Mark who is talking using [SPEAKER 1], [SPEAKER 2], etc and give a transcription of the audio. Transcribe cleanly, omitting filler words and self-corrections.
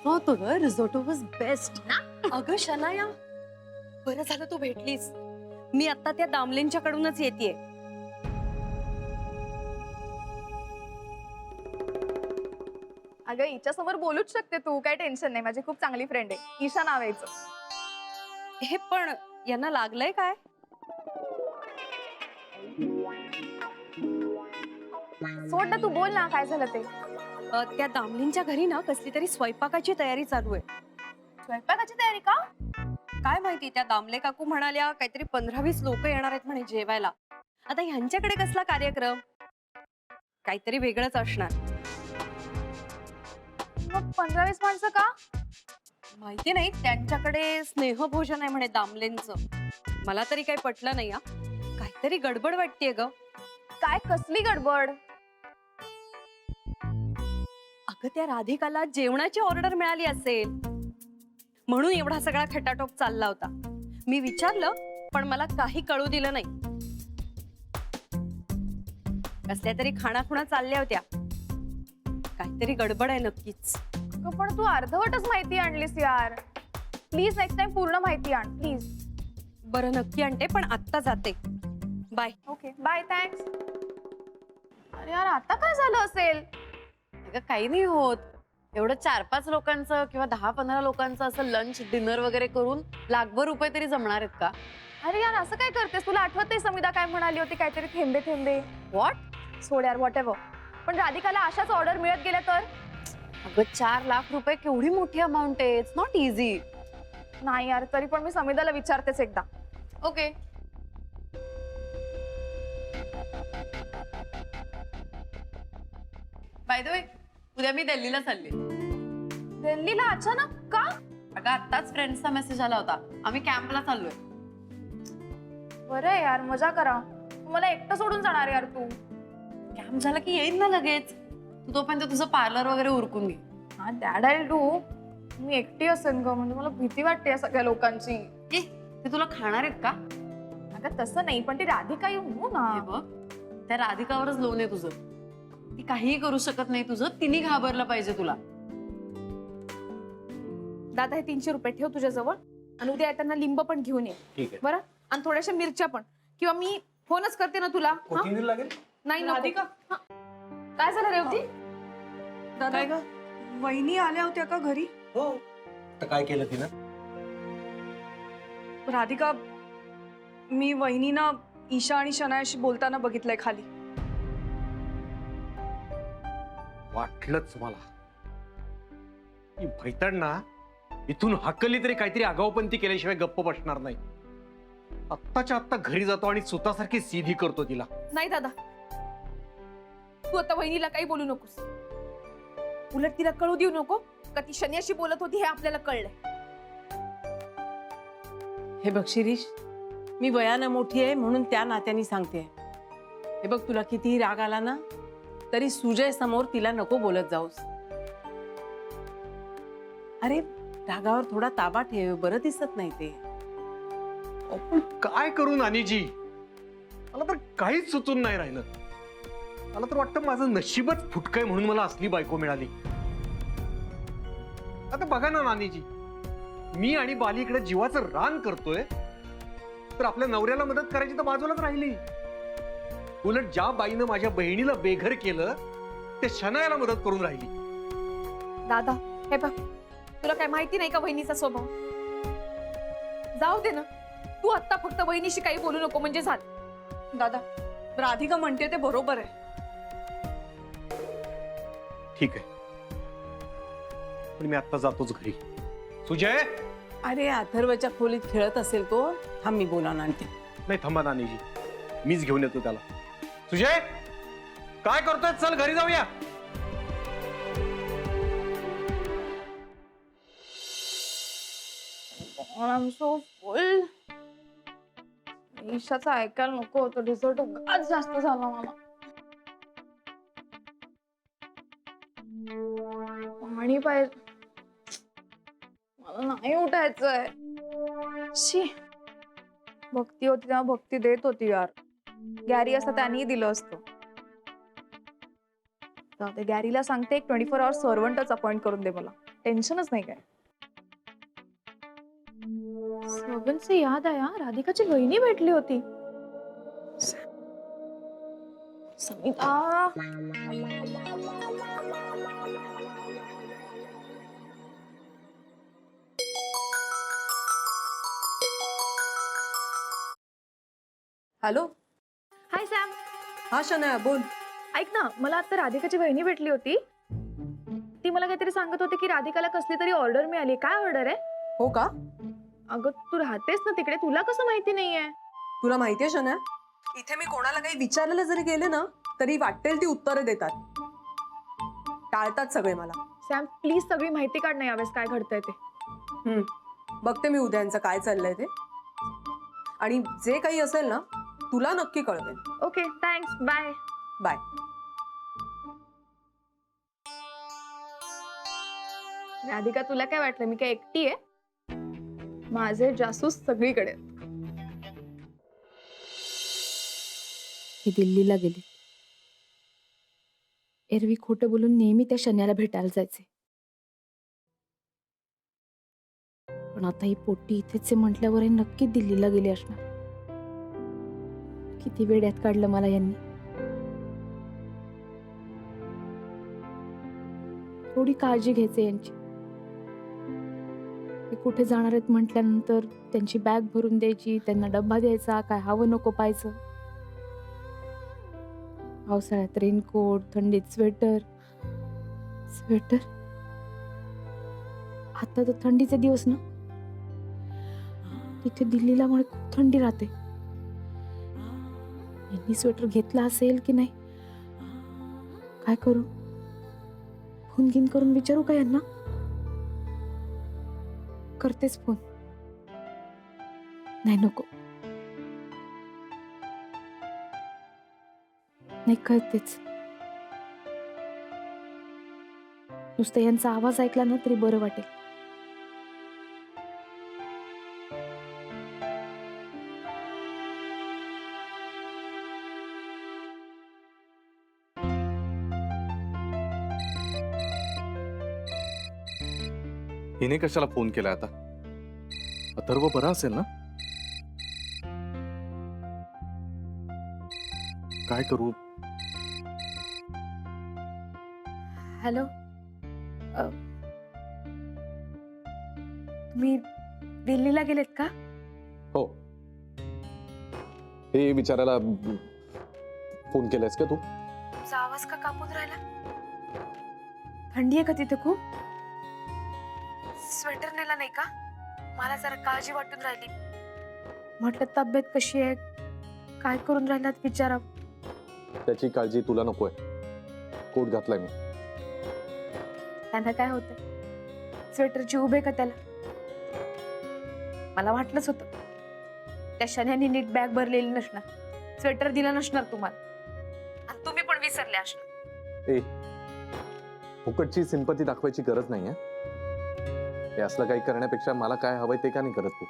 [SPEAKER 1] मस्त होतं ग, रिझोटो वॉज बेस्ट
[SPEAKER 2] ना?
[SPEAKER 1] अगं शनाया, बरं झालं तू भेटलीस. मी आता त्या दामलेंच्या कडूनच येतेय.
[SPEAKER 2] अगं हिच्या समोर बोलूच शकते तू, काय टेन्शन नाही. माझी खूप चांगली फ्रेंड आहे, ईशा नाव आहे हिचं.
[SPEAKER 1] हे पण यांना लागलंय काय?
[SPEAKER 2] सोड ना, तू बोल ना काय झालं ते.
[SPEAKER 1] त्या दामलींच्या घरी ना कसली तरी स्वयंपाकाची तयारी चालू आहे.
[SPEAKER 2] स्वयंपाकाची तयारी का?
[SPEAKER 1] काय माहिती, त्या दामले काकू म्हणाल्या काहीतरी 15-20 लोक येणार आहेत म्हणे जेवायला. आता ह्यांच्याकडे कसला कार्यक्रम, काहीतरी वेगळंच असणार.
[SPEAKER 2] मग 15-20 माणसं का?
[SPEAKER 1] माहिती नाही, त्यांच्याकडे स्नेहभोजन आहे म्हणे दामलेंचं. मला तरी काही पटलं नाही. काहीतरी गडबड वाटतेय ग.
[SPEAKER 2] काय कसली गडबड?
[SPEAKER 1] अगं त्या राधिकाला जेवणाची ऑर्डर मिळाली असेल म्हणून एवढा सगळा खटाटोप चालला होता. मी विचारलं पण मला काही कळू दिलं नाही. कसल्या तरी खाणाखुणा चालल्या होत्या. काहीतरी गडबड आहे नक्कीच.
[SPEAKER 2] पण तू अर्धवटच माहिती आणलीस यार. प्लीज नेक्स्ट टाइम पूर्ण माहिती आण प्लीज.
[SPEAKER 1] बरं नक्की आणते, पण आत्ता जाते. बाय.
[SPEAKER 2] Okay bye, thanks. अरे यार, आता काय झालं असेल?
[SPEAKER 3] काही नाही होत. एवढं 4-5 लोकांचं किंवा 10-15 लोकांचं असं लंच डिनर वगैरे करून लाखभर रुपये तरी जमणार आहेत का?
[SPEAKER 2] अरे यार, असं काय करतेस? तुला आठवत नाही समिधा काय म्हणाली होती, काहीतरी थेंबे थेंबे?
[SPEAKER 3] व्हॉट?
[SPEAKER 2] सोड यार, व्हॉट एव्हर. पण राधिकाला अशाच ऑर्डर मिळत गेल्या तर?
[SPEAKER 3] अगं 4 लाख रुपये केवढी मोठी अमाऊंट आहे. It's not easy.
[SPEAKER 2] नाही यार, तरी पण मी समिधाला विचारतेच एकदा.
[SPEAKER 3] ओके. बाय द वे, उद्या मी दिल्लीला चालले.
[SPEAKER 2] दिल्लीला अचानक का?
[SPEAKER 3] अगं आत्ताच फ्रेंड्सचा मेसेज आला होता. आम्ही कॅम्पला चाललोय.
[SPEAKER 2] बरं यार, मजा करा. मला एकटं सोडून जाणार यार तू?
[SPEAKER 3] कॅम्प झाला की येईन ना लगेच. तू तोपर्यंत तुझं पार्लर वगैरे उरकून घे.
[SPEAKER 2] हा, दॅट आय डू. मी एकटी असेन ग, म्हणजे मला भीती वाटते या सगळ्या लोकांची.
[SPEAKER 3] ते तुला खाणार आहेत का?
[SPEAKER 2] अगं तसं नाही, पण ती राधिका येऊ ना.
[SPEAKER 3] हे बघ, त्या राधिकावरच लोन आहे तुझं. ती काहीही करू शकत नाही तुझं. तिने घाबरलं पाहिजे तुला.
[SPEAKER 2] दादा, हे 300 रुपये ठेव तुझ्या जवळ, आणि उद्या येताना लिंब पण घेऊन ये.
[SPEAKER 4] ठीक आहे.
[SPEAKER 2] बरं, आणि थोड्याशा मिरच्या पण. किंवा मी फोनच करते ना तुला.
[SPEAKER 4] कोथिंबीर लागेल?
[SPEAKER 2] नाही राधिका. काय झालं रेवती?
[SPEAKER 1] दादा ग, वहिनी आल्या होत्या का घरी?
[SPEAKER 4] हो. तर काय केलं तिनं?
[SPEAKER 5] राधिका, मी वहिनीना ईशा आणि शनायाशी बोलताना बघितलंय खाली.
[SPEAKER 4] वाटलंच मला. ही भैतड ना इथून हाकली तरी काहीतरी आगाऊपंती केल्याशिवाय गप्प बसणार नाही. आत्ताच्या आत्ता घरी जातो आणि सुतासारखी सीधी करतो तिला.
[SPEAKER 2] नाही दादा, तू आता वहिनीला काही बोलू नकोस. उलट तिला कळू देऊ नको का ती शन्याशी बोलत होती हे आपल्याला कळलंय.
[SPEAKER 6] हे बघ शिरीष, मी वयानं मोठी आहे म्हणून त्या नात्याने सांगते. हे बघ, तुला कितीही राग आला ना तरी सुजय समोर तिला नको बोलत जाऊस. अरे रागावर थोडा ताबा ठेव, बरं दिसत नाही ते.
[SPEAKER 4] आपण काय करू नानीजी? मला तर काहीच सुचून नाही राहिलं. मला तर वाटतं माझं नशीबच फुटकंय म्हणून मला असली बायको मिळाली. आता बघा ना नानीजी, मी आणि बाली इकडे जीवाचं रान करतोय, तर आपल्या नवऱ्याला मदत करायची तर बाजूलाच राहिली. उलट ज्या बाईनं माझ्या बहिणीला बेघर केलं ते शनायाला मदत करून राहिली.
[SPEAKER 2] दादा, हे बघ, तुला काय माहिती नाही का वहिनीचा स्वभाव? जाऊ दे ना, तू आता फक्त वहिनीशी काही बोलू नको म्हणजे झालं.
[SPEAKER 5] दादा, राधिका म्हणते ते बरोबर आहे.
[SPEAKER 4] ठीक आहे, पण मी आता जातोच घरी. सुजय,
[SPEAKER 6] अरे अथर्वच्या खोलीत खेळत असेल तो. थांब, मी बोलावून आणते.
[SPEAKER 4] नाही थांबा नानीजी, मीच घेऊन येतो त्याला. सुजय, काय करतोय? चल घरी जाऊया.
[SPEAKER 2] I'm so full. ईशाचं ऐकायला नको होतं. डिझर्ट उगाच जास्त झाला मला. पाणी पाहिजे. मला नाही उठायचंय. शी, भक्ती होती तेव्हा भक्ती देत होती यार. गॅरी असतं त्यांनी दिलं असतं. गॅरीला सांगते एक 24 आवर्स सर्व्हंटच अपॉइंट करून दे मला. टेन्शनच नाही काय. सर्वनसे याद आया, राधिकाची वहिनी भेटली होती. समिता.
[SPEAKER 5] हॅलो.
[SPEAKER 2] हाय सॅम.
[SPEAKER 5] हा शनाया बोल.
[SPEAKER 2] ऐक ना, मला आता राधिकाची वहिनी भेटली होती. ती मला काहीतरी सांगत होती की राधिकाला कसली तरी ऑर्डर मिळाली. काय ऑर्डर आहे?
[SPEAKER 5] हो का?
[SPEAKER 2] अगं तू राहतेस ना तिकडे, तुला कसं माहिती नाहीये?
[SPEAKER 5] तुला माहितीये शनाया, इथे मी कोणाला काही विचारायला जरी गेले ना तरी वाटेल ती उत्तरं देतात, टाळतात सगळे मला.
[SPEAKER 2] सॅम प्लीज सगळी माहिती काढ ना यावेळेस काय घडतंय ते.
[SPEAKER 5] बघते मी उद्या यांचं काय चाललंय ते, आणि जे काही असेल ना तुला नक्की कळवेन.
[SPEAKER 2] Okay thanks, bye.
[SPEAKER 5] Bye.
[SPEAKER 2] Radhika तुला काय वाटलं मी काय एकटी आहे? माझे जासूस सगळीकडे आहेत.
[SPEAKER 7] हे दिल्लीला गेले. एरवी खोटं बोलून नेहमी त्या शन्याला भेटायला जायचे, पण आता ही पोट्टी इथेच आहे म्हटल्यावर हे नक्की दिल्लीला गेले असणार. किती वेड्यात काढलं मला यांनी. थोडी काळजी घ्यायची यांची. ते कुठे जाणार आहेत म्हटल्यानंतर त्यांची बॅग भरून द्यायची, त्यांना डब्बा द्यायचा, काय हवं नको पाहायचं. पावसाळ्यात रेनकोट, थंडीत स्वेटर. स्वेटर आता तर थंडीचे दिवस ना, तिथे दिल्लीला मला खूप थंडी राहते. यांनी स्वेटर घेतला असेल की नाही, काय करू? फोन गिन करून विचारू का यांना? करतेच फोन. नाही नको, नाही करतेच. नुसतं यांचा आवाज ऐकला ना तरी बरं वाटेल.
[SPEAKER 8] हिने कशाला फोन केला आता? अथर्व बरा असेल ना? काय करू?
[SPEAKER 7] हॅलो, तुम्ही दिल्लीला गेलेत का?
[SPEAKER 8] हो, हे विचारायला फोन केलायस का तू?
[SPEAKER 7] तुमचा आवाज का कापून राहिला? थंडी आहे का तिथे खूप? स्वेटर नेला नाही का? मला जरा काळजी वाटून राहिली. म्हटलं तब्येत कशी आहे, काय करून राहिलात विचारा.
[SPEAKER 8] त्याची काळजी तुला नकोय. कोट घातलाय मी.
[SPEAKER 7] त्यांना काय होतं? स्वेटरची उभे का त्याला? मला वाटलंच होतं. त्या शन्याने नीट बॅग भरलेली नसणार, स्वेटर दिला नसणार तुम्हाला, आणि तुम्ही पण विसरले असणार.
[SPEAKER 8] ए, फुकटची सिंपती दाखवायची गरज नाहीये. हे असलं काही करण्यापेक्षा मला काय हवंय ते का नाही करत तू?